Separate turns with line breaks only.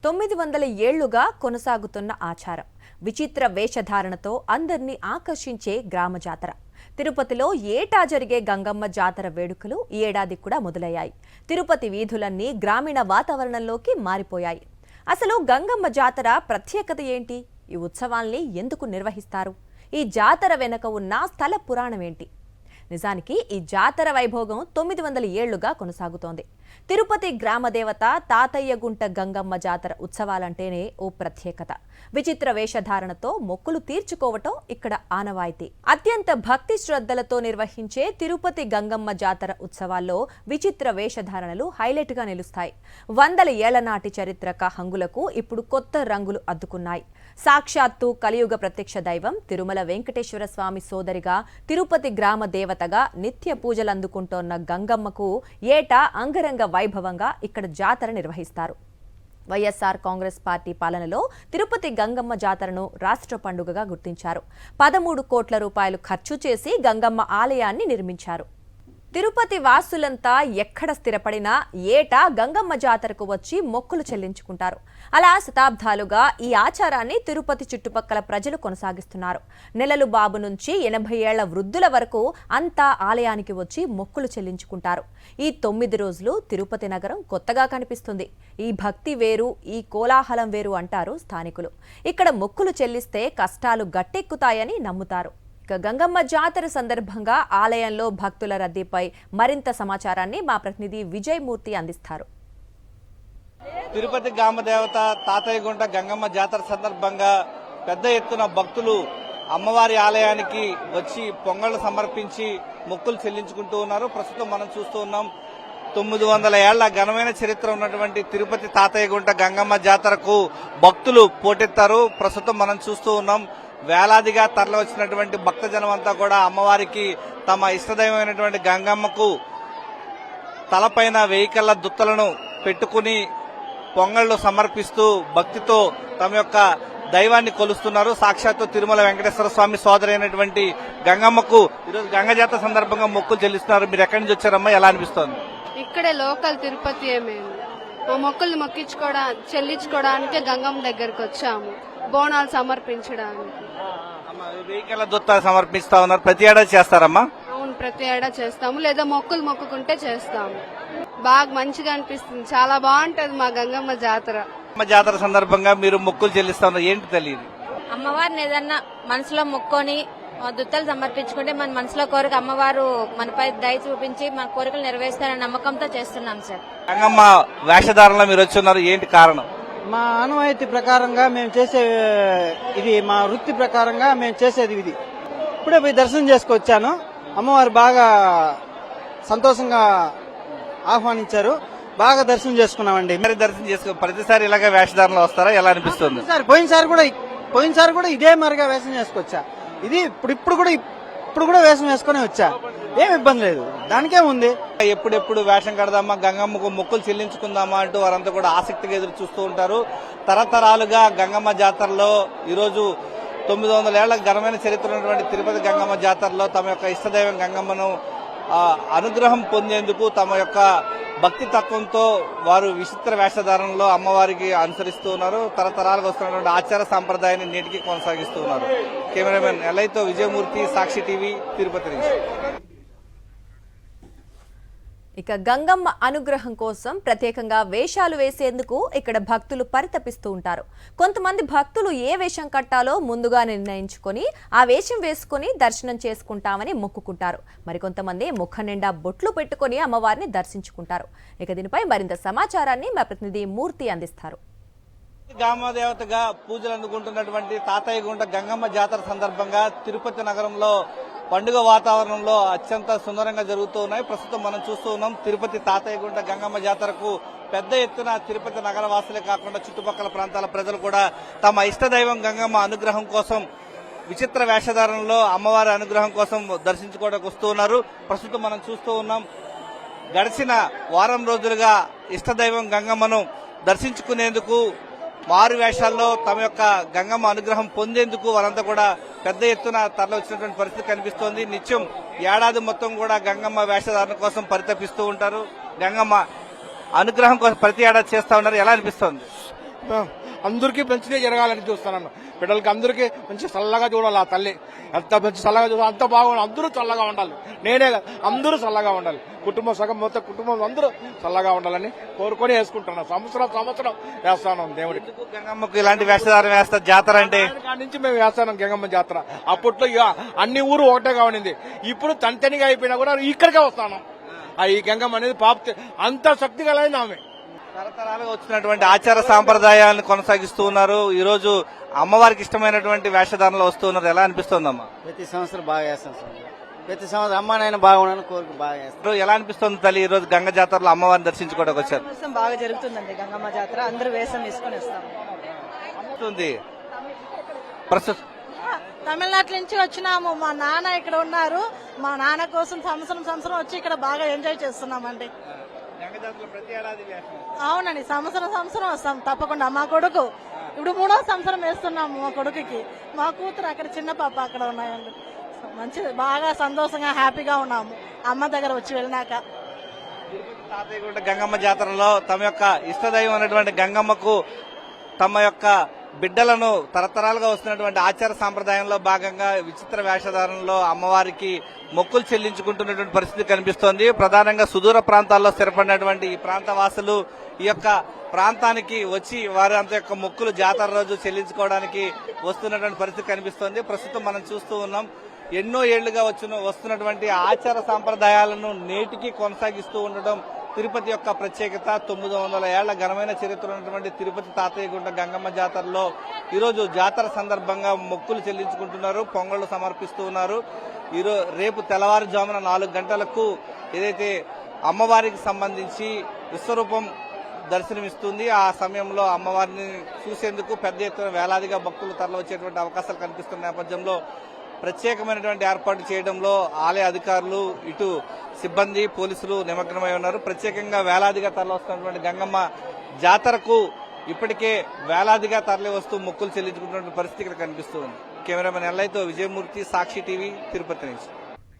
900 ఏళ్లుగా కొనసాగుతున్న ఆచారం విచిత్ర వేషధారణతో అందర్నీ ఆకర్షించే గ్రామ జాతర తిరుపతిలో ఏటా జరిగే గంగమ్మ జాతర వేడుకలు ఈ ఏడాది కూడా మొదలయ్యాయి. తిరుపతి వీధులన్నీ గ్రామీణ వాతావరణంలోకి మారిపోయాయి. అసలు గంగమ్మ జాతర ప్రత్యేకత ఏంటి? ఈ ఉత్సవాల్ని ఎందుకు నిర్వహిస్తారు? ఈ జాతర వెనుక ఉన్న స్థల పురాణం ఏంటి? నిజానికి ఈ జాతర వైభోగం 900 ఏళ్లుగా కొనసాగుతోంది. తిరుపతి గ్రామదేవత తాతయ్యగుంట గంగమ్మ జాతర ఉత్సవాలంటేనే ఓ ప్రత్యేకత. విచిత్ర వేషధారణతో మొక్కులు తీర్చుకోవటం ఇక్కడ ఆనవాయితీ. అత్యంత భక్తి శ్రద్ధలతో నిర్వహించే తిరుపతి గంగమ్మ జాతర ఉత్సవాల్లో విచిత్ర వేషధారణలు హైలైట్ గా నిలుస్తాయి. 100 ఏళ్ల నాటి చరిత్రక హంగులకు ఇప్పుడు కొత్త రంగులు అద్దుకున్నాయి. సాక్షాత్తు కలియుగ ప్రత్యక్ష దైవం తిరుమల వెంకటేశ్వర స్వామి సోదరిగా తిరుపతి గ్రామ దేవతగా నిత్య పూజలందుకుంటోన్న గంగమ్మకు ఏటా అంగరంగ వైభవంగా ఇక్కడ జాతర నిర్వహిస్తారు. వైఎస్ఆర్ కాంగ్రెస్ పార్టీ పాలనలో తిరుపతి గంగమ్మ జాతరను రాష్ట్ర పండుగగా గుర్తించారు. 13 కోట్ల రూపాయలు ఖర్చు చేసి గంగమ్మ ఆలయాన్ని నిర్మించారు. తిరుపతి వాసులంతా ఎక్కడ స్థిరపడినా ఏటా గంగమ్మ జాతరకు వచ్చి మొక్కులు చెల్లించుకుంటారు. అలా శతాబ్దాలుగా ఈ ఆచారాన్ని తిరుపతి చుట్టుపక్కల ప్రజలు కొనసాగిస్తున్నారు. నెలలు బాబు నుంచి 80 ఏళ్ల వృద్ధుల వరకు అంతా ఆలయానికి వచ్చి మొక్కులు చెల్లించుకుంటారు. ఈ 9 రోజులు తిరుపతి నగరం కొత్తగా కనిపిస్తుంది. ఈ భక్తి వేరు, ఈ కోలాహలం వేరు అంటారు స్థానికులు. ఇక్కడ మొక్కులు చెల్లిస్తే కష్టాలు గట్టెక్కుతాయని నమ్ముతారు. గంగమ్మ జాతర సందర్భంగా ఆలయంలో భక్తుల రద్దీపై మరింత సమాచారాన్ని మా ప్రతినిధి విజయమూర్తి అందిస్తారు.
తిరుపతి గ్రామదేవత తాతయ్యగుంట గంగమ్మ జాతర సందర్భంగా పెద్ద ఎత్తున భక్తులు అమ్మవారి ఆలయానికి వచ్చి పొంగళ్లు సమర్పించి మొక్కులు చెల్లించుకుంటూ ఉన్నారు. ప్రస్తుతం మనం చూస్తూ ఉన్నాం 900 ఏళ్ల ఘనమైన చరిత్ర ఉన్నటువంటి తిరుపతి తాతయ్యగుంట గంగమ్మ జాతరకు భక్తులు పోటెత్తారు. ప్రస్తుతం మనం చూస్తూ ఉన్నాం వేలాదిగా తరలి వచ్చినటువంటి భక్తజనం అంతా కూడా అమ్మవారికి తమ ఇష్టదైవమైనటువంటి గంగమ్మకు తలపైన 1000 కళ్ళ దుత్తలను పెట్టుకుని పొంగళ్లు సమర్పిస్తూ భక్తితో తమ యొక్క దైవాన్ని కొలుస్తున్నారు. సాక్షాత్తు తిరుమల వెంకటేశ్వర స్వామి సోదరైనటువంటి గంగమ్మకు ఈరోజు గంగ జాతర సందర్భంగా మొక్కులు చెల్లిస్తున్నారు. మీరు ఎక్కడి నుంచి వచ్చారమ్మా? ఎలా అనిపిస్తోంది?
ఇక్కడే లోకల్ తిరుపతి మేము మా మొక్కులు చెల్లించుకోవడానికి గంగమ్మ దగ్గరకు వచ్చాము, బోనాలు సమర్పించడానికి.
1000 కళ్ళ దుత్తాలు సమర్పిస్తా ఉన్నారు. ప్రతి ఏడాది చేస్తారమ్మా?
అవును, ప్రతి ఏడా చేస్తాము, లేదా మొక్కులు మొక్కుకుంటే చేస్తాము. బాగా మంచిగా అనిపిస్తుంది, చాలా బాగుంటది మా గంగమ్మ జాతర.
జాతర సందర్భంగా మీరు మొక్కులు చెల్లిస్తా ఉన్నారు, ఏంటి తెలియదు?
అమ్మవారిని ఏదన్నా మనసులో మొక్కొని దుత్తలు సమర్పించుకుంటే మన మనసులో కోరిక అమ్మవారు మనపై దయ చూపించి మన కోరికలు నెరవేరుస్తారనే నమ్మకంతో చేస్తున్నాం సార్.
గంగమ్మ వేషధారణలో మీరు వచ్చున్నారు, ఏంటి కారణం?
మా ఆనవాయితీ ప్రకారంగా మేము చేసే ఇది, మా వృత్తి ప్రకారంగా మేము చేసేది ఇది. ఇప్పుడే పోయి దర్శనం చేసుకొచ్చాను. అమ్మవారు బాగా సంతోషంగా ఆహ్వానించారు, బాగా దర్శనం చేసుకున్నామండి.
మరి దర్శనం చేసుకో ప్రతిసారి ఇలాగే వేషధారణలో వస్తారా? ఎలా అనిపిస్తుంది?
పోయినసారి కూడా ఇదే మరిగా వేషం చేసుకొచ్చా. ఇది ఇప్పుడు కూడా వేషం వేసుకుని వచ్చా, ఏం ఇబ్బంది లేదు, దానికే ఉంది.
ఎప్పుడెప్పుడు వేషం కడదామా, గంగమ్మకు మొక్కులు చెల్లించుకుందామా అంటూ వారంతా కూడా ఆసక్తిగా ఎదురు చూస్తూ ఉంటారు. తరతరాలుగా గంగమ్మ జాతరలో ఈరోజు 900 ఏళ్ల ఘనమైన చరిత్ర ఉన్నటువంటి తిరుపతి గంగమ్మ జాతరలో తమ యొక్క ఇష్టదైవం గంగమ్మను అనుగ్రహం పొందేందుకు తమ యొక్క భక్తి తత్వంతో వారు విచిత్ర వేషధారణలో అమ్మవారికి అనుసరిస్తూ ఉన్నారు. తరతరాలుగా వస్తున్నటువంటి ఆచార సాంప్రదాయాన్ని నేటికి కొనసాగిస్తూ ఉన్నారు. కెమెరామెన్ ఎల్ఐతో విజయమూర్తి, సాక్షి టీవీ, తిరుపతి నుంచి.
ఇక గంగమ్మ అనుగ్రహం కోసం ప్రత్యేకంగా వేషాలు వేసేందుకు ఇక్కడ భక్తులు పరితపిస్తూ ఉంటారు. కొంతమంది భక్తులు ఏ వేషం కట్టాలో ముందుగా నిర్ణయించుకొని ఆ వేషం వేసుకుని దర్శనం చేసుకుంటామని మొక్కుకుంటారు. మరికొంతమంది ముఖం నిండా బొట్లు పెట్టుకుని అమ్మవారిని దర్శించుకుంటారు. ఇక దీనిపై మరింత సమాచారాన్ని మా ప్రతినిధి మూర్తి అందిస్తారు.
గ్రామదేవతగా పూజలు అందుకుంటున్నటువంటి తాతయ్యగుంట గంగమ్మ జాతర సందర్భంగా తిరుపతి నగరంలో పండుగ వాతావరణంలో అత్యంత సుందరంగా జరుగుతూ ఉన్నాయి. ప్రస్తుతం మనం చూస్తూ ఉన్నాం తిరుపతి తాతయ్యగుంట గంగమ్మ జాతరకు పెద్ద ఎత్తున తిరుపతి నగర వాసులే కాకుండా చుట్టుపక్కల ప్రాంతాల ప్రజలు కూడా తమ ఇష్టదైవం గంగమ్మ అనుగ్రహం కోసం విచిత్ర వేషధారణలో అమ్మవారి అనుగ్రహం కోసం దర్శించుకోవడానికి వస్తూ ఉన్నారు. ప్రస్తుతం మనం చూస్తూ ఉన్నాం గడిచిన వారం రోజులుగా ఇష్టదైవం గంగమ్మను దర్శించుకునేందుకు మారు వేషాల్లో తమ యొక్క గంగమ్మ అనుగ్రహం పొందేందుకు వారంతా కూడా పెద్ద ఎత్తున తరలి వచ్చినటువంటి పరిస్థితి కనిపిస్తోంది. నిత్యం ఏడాది మొత్తం కూడా గంగమ్మ వేషధారణ కోసం పరితపిస్తూ ఉంటారు. గంగమ్మ అనుగ్రహం కోసం ప్రతి ఏడాది చేస్తా ఉన్నారు. ఎలా అనిపిస్తోంది?
అందరికీ మంచిదే జరగాలని చూస్తున్నాను. బిడ్డలకి అందరికీ మంచి చల్లగా చూడాలి. ఆ తల్లి ఎంత మంచి చల్లగా చూడాలి, అంత బాగుండాలి. అందరూ చల్లగా ఉండాలి. నేనే కాదు, అందరూ చల్లగా ఉండాలి. కుటుంబం సగం మొత్తం కుటుంబం అందరూ చల్లగా ఉండాలని కోరుకొని వేసుకుంటున్నాను. సంవత్సరం వేస్తాను దేవుడికి.
ఎందుకు గంగమ్మకు ఇలాంటి వేషధారం వేస్తారు జాతర అంటే?
కాడి నుంచి మేము వేస్తాను గంగమ్మ జాతర. అప్పట్లో ఇక అన్ని ఊరు ఒకటేగా ఉండింది. ఇప్పుడు తనితనిగా అయిపోయినా కూడా ఇక్కడికే వస్తాను. ఈ గంగమ్మ అనేది పాప అంత శక్తి కలిగింది ఆమె.
తరతరాలుగా వచ్చినటువంటి ఆచార సాంప్రదాయాలను కొనసాగిస్తూ ఉన్నారు. ఈ రోజు అమ్మవారికి ఇష్టమైనటువంటి వేషధారణలో వస్తూ ఉన్నారు. ఎలా అనిపిస్తోందమ్మా?
ప్రతి సంవత్సరం బాగా చేస్తాం సార్. ప్రతి సంవత్సరం అమ్మ నాయన బాగున్నాను కోరిక బాగా చేస్తాం.
ఇప్పుడు ఎలా అనిపిస్తోంది తల్లి ఈ రోజు గంగ జాతరలో అమ్మవారిని దర్శించుకోవడానికి వచ్చారు?
వేసం బాగా జరుగుతుందండి గంగమ్మ జాతర. అందరూ వేసం వేసుకొని వస్తాం.
అనిపిస్తుంది. ప్రస్తుతం
తమిళనాడు నుంచి వచ్చినాము. మా నాన్న ఇక్కడ ఉన్నారు. మా నాన్న కోసం సంవత్సరం వచ్చి ఇక్కడ బాగా ఎంజాయ్ చేస్తున్నామండి.
గంగ జాతరలో ప్రతి ఏడాది వేషం.
అవునండి, సంవత్సరం వస్తాం తప్పకుండా. మా కొడుకు ఇప్పుడు 3వ సంవత్సరం వేస్తున్నాము. మా కొడుకుకి, మా కూతురు అక్కడ చిన్న పాప అక్కడ ఉన్నాయండి. మంచిది, బాగా సంతోషంగా హ్యాపీగా ఉన్నాము అమ్మ దగ్గర వచ్చి వెళ్ళినాక.
తాతయ్యగుంట గంగమ్మ జాతరలో తమ యొక్క ఇష్టదైవం అనేటువంటి గంగమ్మకు తమ యొక్క బిడ్డలను తరతరాలుగా వస్తున్నటువంటి ఆచార సాంప్రదాయంలో భాగంగా విచిత్ర వేషధారణలో అమ్మవారికి మొక్కులు చెల్లించుకుంటున్నటువంటి పరిస్థితి కనిపిస్తోంది. ప్రధానంగా సుదూర ప్రాంతాల్లో స్థిరపడినటువంటి ఈ ప్రాంత వాసులు ఈ యొక్క ప్రాంతానికి వచ్చి వారి అంత యొక్క మొక్కులు జాతర రోజు చెల్లించుకోవడానికి వస్తున్నటువంటి పరిస్థితి కనిపిస్తోంది. ప్రస్తుతం మనం చూస్తూ ఉన్నాం. ఎన్నో ఏళ్లుగా వస్తున్నటువంటి ఆచార సాంప్రదాయాలను నేటికి కొనసాగిస్తూ ఉండడం తిరుపతి యొక్క ప్రత్యేకత. 900 ఏళ్ల ఘనమైన చరిత్ర ఉన్నటువంటి తిరుపతి తాతయ్యగుంట గంగమ్మ జాతరలో ఈరోజు జాతర సందర్భంగా మొక్కులు చెల్లించుకుంటున్నారు, పొంగళ్లు సమర్పిస్తూ ఉన్నారు. రేపు తెల్లవారుజామున 4 గంటలకు ఏదైతే అమ్మవారికి సంబంధించి విశ్వరూపం దర్శనమిస్తుంది. ఆ సమయంలో అమ్మవారిని చూసేందుకు పెద్ద ఎత్తున వేలాదిగా భక్తులు తరలివచ్చేటువంటి అవకాశాలు కనిపిస్తున్న నేపథ్యంలో ప్రత్యేకమైనటువంటి ఏర్పాటు చేయడంలో ఆలయ అధికారులు, ఇటు సిబ్బంది, పోలీసులు నిమగ్నమై ఉన్నారు. ప్రత్యేకంగా వేలాదిగా తరలివస్తున్నటువంటి గంగమ్మ జాతరకు ఇప్పటికే వేలాదిగా తరలి వస్తూ మొక్కులు చెల్లించుకుంటున్న పరిస్థితి ఇక్కడ కనిపిస్తుంది. కెమెరామెన్ ఎల్లైతో విజయమూర్తి, సాక్షి టీవీ, తిరుపతి నుంచి.